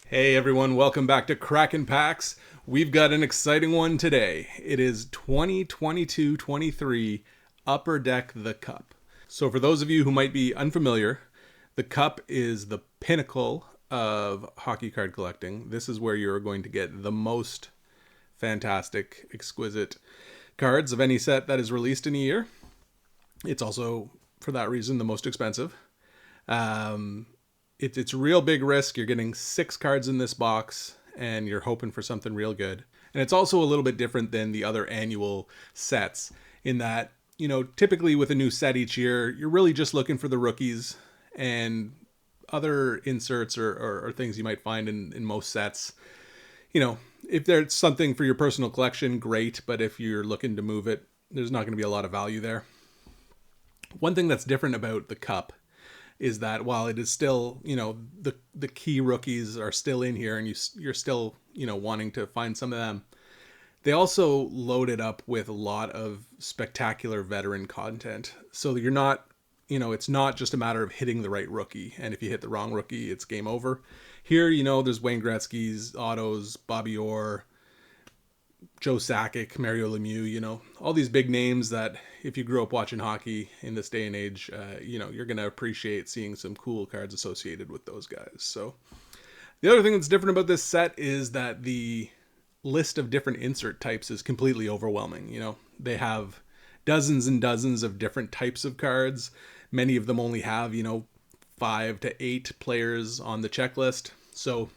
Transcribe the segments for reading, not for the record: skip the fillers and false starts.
Hey everyone, welcome back to Kraken Packs. We've got an exciting one today. It is 2022-23 Upper Deck the Cup. So for those of you who might be unfamiliar, the Cup is the pinnacle of hockey card collecting. This is where you're going to get the most fantastic, exquisite cards of any set that is released in a year. It's also, for that reason, the most expensive. It's a real big risk. You're getting 6 cards in this box, and you're hoping for something real good. And it's also a little bit different than the other annual sets in that, you know, typically with a new set each year, you're really just looking for the rookies and other inserts or things you might find in most sets. You know, if there's something for your personal collection, great. But if you're looking to move it, there's not going to be a lot of value there. One thing that's different about the Cup is that while it is still, you know, the key rookies are still in here and you're still, you know, wanting to find some of them, they also load it up with a lot of spectacular veteran content. So you're not, you know, it's not just a matter of hitting the right rookie. And if you hit the wrong rookie, it's game over. Here, you know, there's Wayne Gretzky's, Otto's, Bobby Orr, Joe Sakic, Mario Lemieux, you know, all these big names that if you grew up watching hockey in this day and age, you know, you're going to appreciate seeing some cool cards associated with those guys. So the other thing that's different about this set is that the list of different insert types is completely overwhelming. You know, they have dozens and dozens of different types of cards. Many of them only have, you know, 5 to 8 players on the checklist. So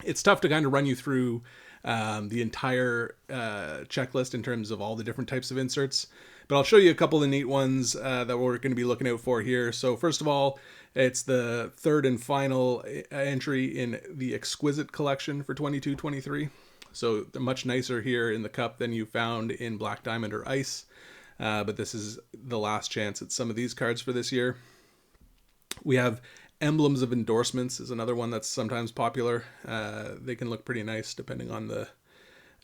it's tough to kind of run you through the entire checklist in terms of all the different types of inserts. But I'll show you a couple of the neat ones that we're going to be looking out for here. So first of all, it's the third and final entry in the Exquisite collection for 22-23. So they're much nicer here in the Cup than you found in Black Diamond or Ice. But this is the last chance at some of these cards for this year. We have Emblems of Endorsements is another one that's sometimes popular. They can look pretty nice depending on the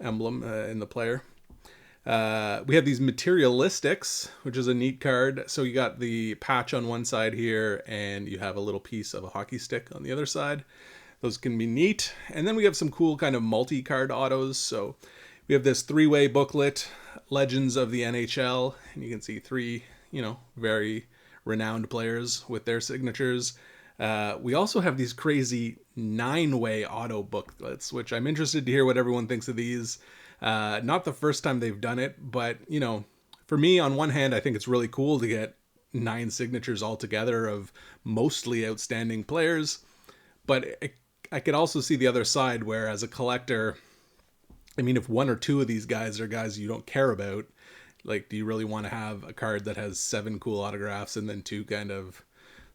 emblem in the player. We have these Materialistics, which is a neat card. So you got the patch on one side here, and you have a little piece of a hockey stick on the other side. Those can be neat. And then we have some cool kind of multi-card autos. So we have this 3-way booklet, Legends of the NHL, and you can see 3, you know, very renowned players with their signatures. We also have these crazy 9-way auto booklets, which I'm interested to hear what everyone thinks of these. Not the first time they've done it, but, you know, for me, on one hand, I think it's really cool to get 9 signatures all together of mostly outstanding players. But I could also see the other side where, as a collector, I mean, if 1 or 2 of these guys are guys you don't care about, like, do you really want to have a card that has 7 cool autographs and then 2 kind of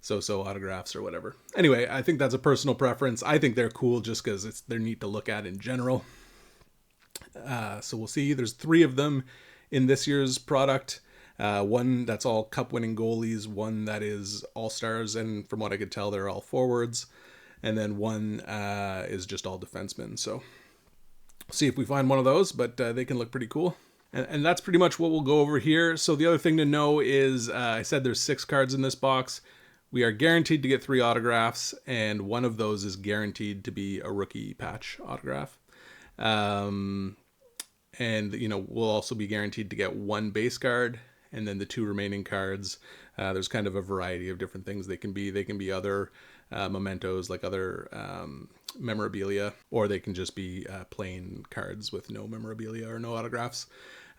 so-so autographs or whatever? Anyway, I think that's a personal preference. I think they're cool just because they're neat to look at in general. So we'll see. There's 3 of them in this year's product. One that's all cup-winning goalies, one that is all-stars, and from what I could tell, they're all forwards. And then one is just all defensemen. So see if we find one of those, but they can look pretty cool. And that's pretty much what we'll go over here. So the other thing to know is I said there's 6 cards in this box. We are guaranteed to get 3 autographs, and one of those is guaranteed to be a rookie patch autograph. And, you know, we'll also be guaranteed to get 1 base card, and then the 2 remaining cards, there's kind of a variety of different things they can be. They can be other mementos, like other memorabilia, or they can just be plain cards with no memorabilia or no autographs.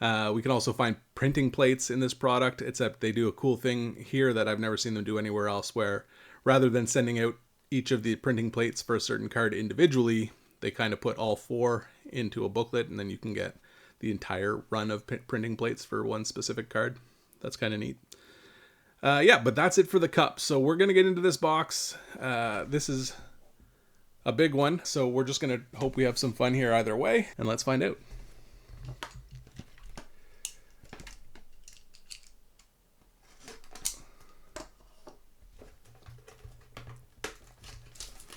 We can also find printing plates in this product, except they do a cool thing here that I've never seen them do anywhere else, where rather than sending out each of the printing plates for a certain card individually, they kind of put all 4 into a booklet, and then you can get the entire run of printing plates for one specific card. That's kind of neat. Yeah, but that's it for the Cup. So we're going to get into this box. This is a big one, so we're just going to hope we have some fun here either way, and let's find out.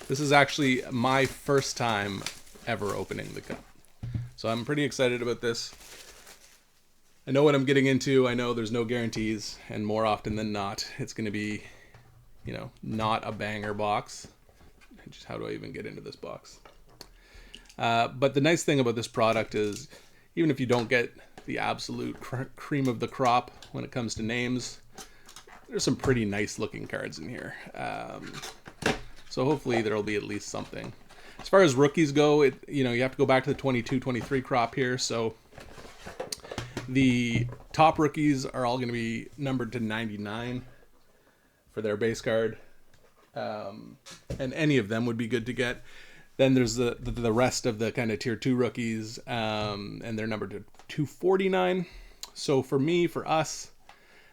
This is actually my first time ever opening the Cup, so I'm pretty excited about this. I know what I'm getting into. I know there's no guarantees, and more often than not, it's going to be, you know, not a banger box. Just how do I even get into this box? But the nice thing about this product is, even if you don't get the absolute cream of the crop when it comes to names, there's some pretty nice looking cards in here. So hopefully there'll be at least something. As far as rookies go, you know, you have to go back to the 22-23 crop here. So the top rookies are all going to be numbered to 99 for their base card. And any of them would be good to get. Then there's the rest of the kind of tier 2 rookies, and they're numbered to 249. So for us,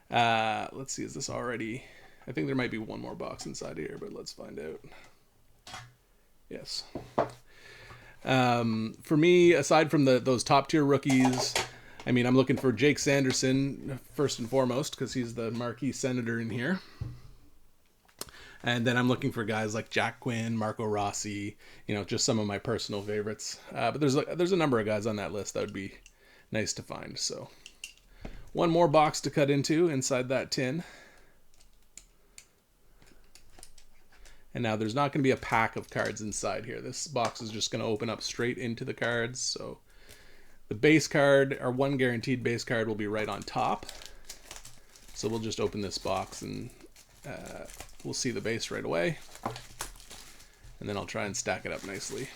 let's see, is this already? I think there might be one more box inside here, but let's find out. Yes. For me, aside from those top tier rookies, I mean, I'm looking for Jake Sanderson first and foremost because he's the marquee senator in here. And then I'm looking for guys like Jack Quinn, Marco Rossi, you know, just some of my personal favorites. But there's a number of guys on that list that would be nice to find. So one more box to cut into inside that tin. And now there's not going to be a pack of cards inside here. This box is just going to open up straight into the cards. So the base card, our one guaranteed base card, will be right on top. So we'll just open this box and we'll see the base right away. And then I'll try and stack it up nicely.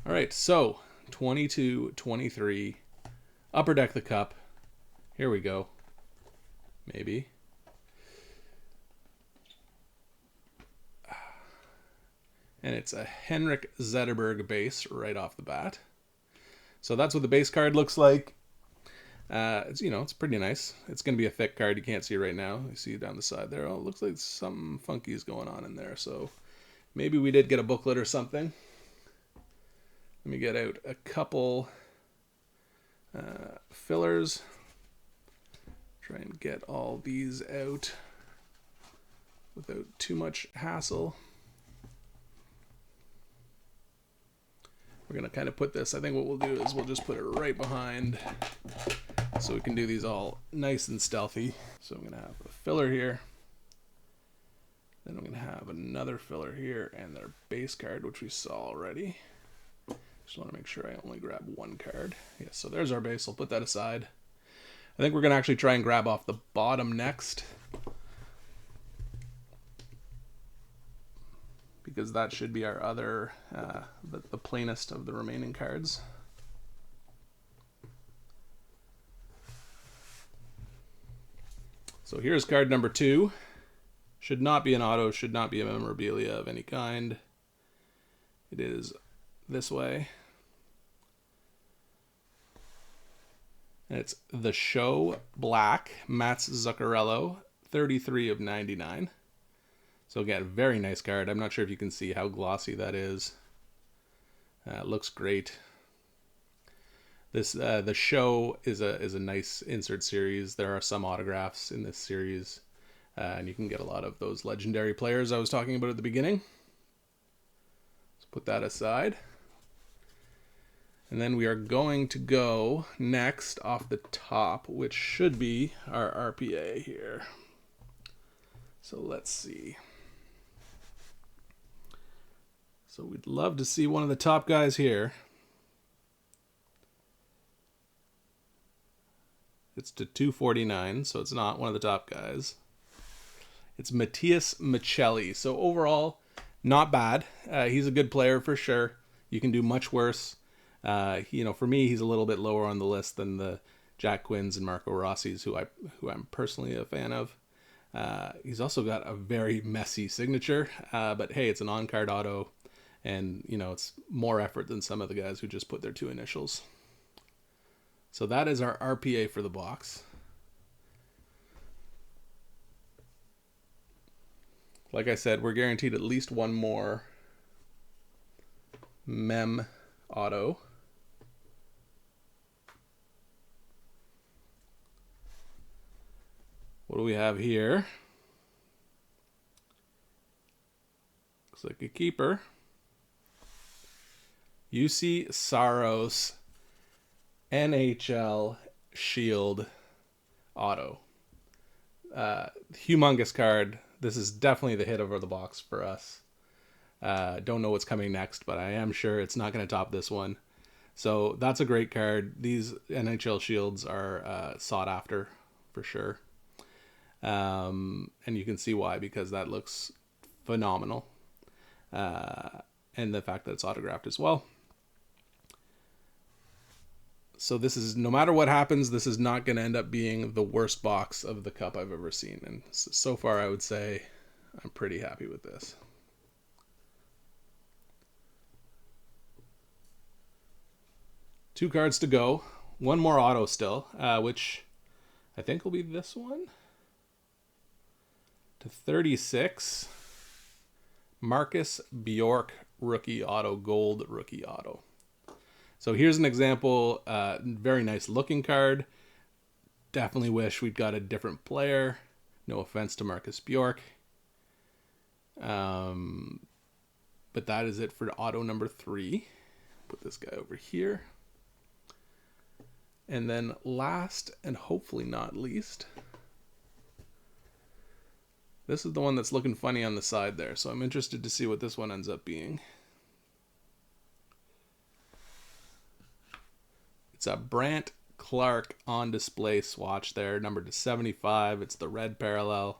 All right, so 22-23, Upper Deck the Cup. Here we go. Maybe. And it's a Henrik Zetterberg base right off the bat. So that's what the base card looks like. It's, you know, it's pretty nice. It's going to be a thick card. You can't see it right now. You see it down the side there. Oh, it looks like something funky is going on in there. So maybe we did get a booklet or something. Let me get out a couple fillers. Try and get all these out without too much hassle. We're going to kind of put this, I think what we'll do is we'll just put it right behind so we can do these all nice and stealthy. So I'm going to have a filler here. Then I'm going to have another filler here and their base card, which we saw already. Just want to make sure I only grab one card. Yeah, so there's our base. I'll put that aside. I think we're going to actually try and grab off the bottom next, because that should be our other, the plainest of the remaining cards. So here's card number 2. Should not be an auto, should not be a memorabilia of any kind. It is this way. And it's The Show Black, Mats Zuccarello, 33 of 99. So again, very nice card. I'm not sure if you can see how glossy that is. It looks great. This The Show is a nice insert series. There are some autographs in this series, and you can get a lot of those legendary players I was talking about at the beginning. Let's put that aside. And then we are going to go next off the top, which should be our RPA here. So let's see. So we'd love to see one of the top guys here. It's to 249, so it's not one of the top guys. It's Matthias Michelli. So overall, not bad. He's a good player for sure. You can do much worse. You know, for me, he's a little bit lower on the list than the Jack Quinns and Marco Rossi's, who I'm personally a fan of. He's also got a very messy signature, but hey, it's an on-card auto, and you know, it's more effort than some of the guys who just put their 2 initials. So that is our RPA for the box. Like I said, we're guaranteed at least one more mem auto. What do we have here? Looks like a keeper. UC Saros NHL Shield auto. Humongous card. This is definitely the hit over the box for us. Don't know what's coming next, but I am sure it's not going to top this one. So that's a great card. These NHL shields are sought after for sure. And you can see why, because that looks phenomenal. And the fact that it's autographed as well. So this is, no matter what happens, this is not going to end up being the worst box of the Cup I've ever seen. And so far, I would say I'm pretty happy with this. Two cards to go. One more auto still, which I think will be this one. To 36. Marcus Bjork rookie auto, gold rookie auto. So here's an example. Very nice looking card. Definitely wish we'd got a different player. No offense to Marcus Bjork. But that is it for auto number 3. Put this guy over here. And then last, and hopefully not least, this is the one that's looking funny on the side there. So I'm interested to see what this one ends up being. It's a Brant Clark on display swatch there, numbered to 75. It's the red parallel.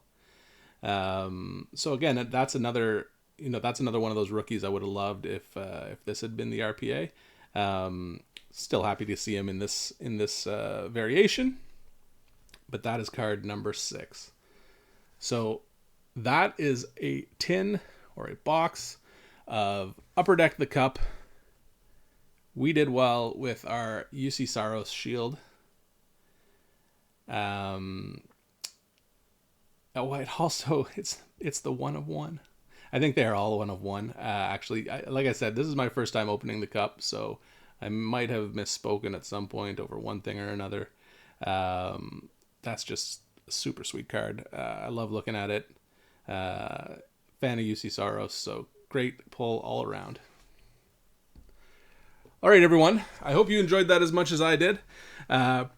So again, that's another, that's another one of those rookies I would have loved if this had been the RPA. Still happy to see him in this variation, but that is card number 6. So that is a tin or a box of Upper Deck the Cup. We did well with our UC Saros shield. Oh, it also, it's the 1 of 1. I think they are all 1 of 1. Actually, like I said, this is my first time opening the Cup, so I might have misspoken at some point over one thing or another. That's just a super sweet card. I love looking at it. Fan of UC Saros, so great pull all around. All right, everyone. I hope you enjoyed that as much as I did.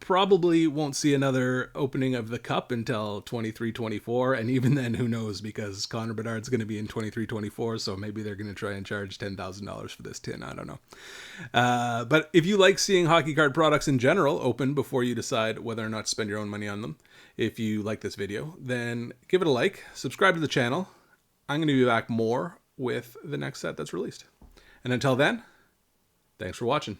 Probably won't see another opening of the Cup until 23-24, and even then, who knows, because Connor Bedard's going to be in 23-24, so maybe they're going to try and charge $10,000 for this tin. I don't know. But if you like seeing hockey card products in general open before you decide whether or not to spend your own money on them, if you like this video, then give it a like, subscribe to the channel. I'm going to be back more with the next set that's released. And until then, thanks for watching.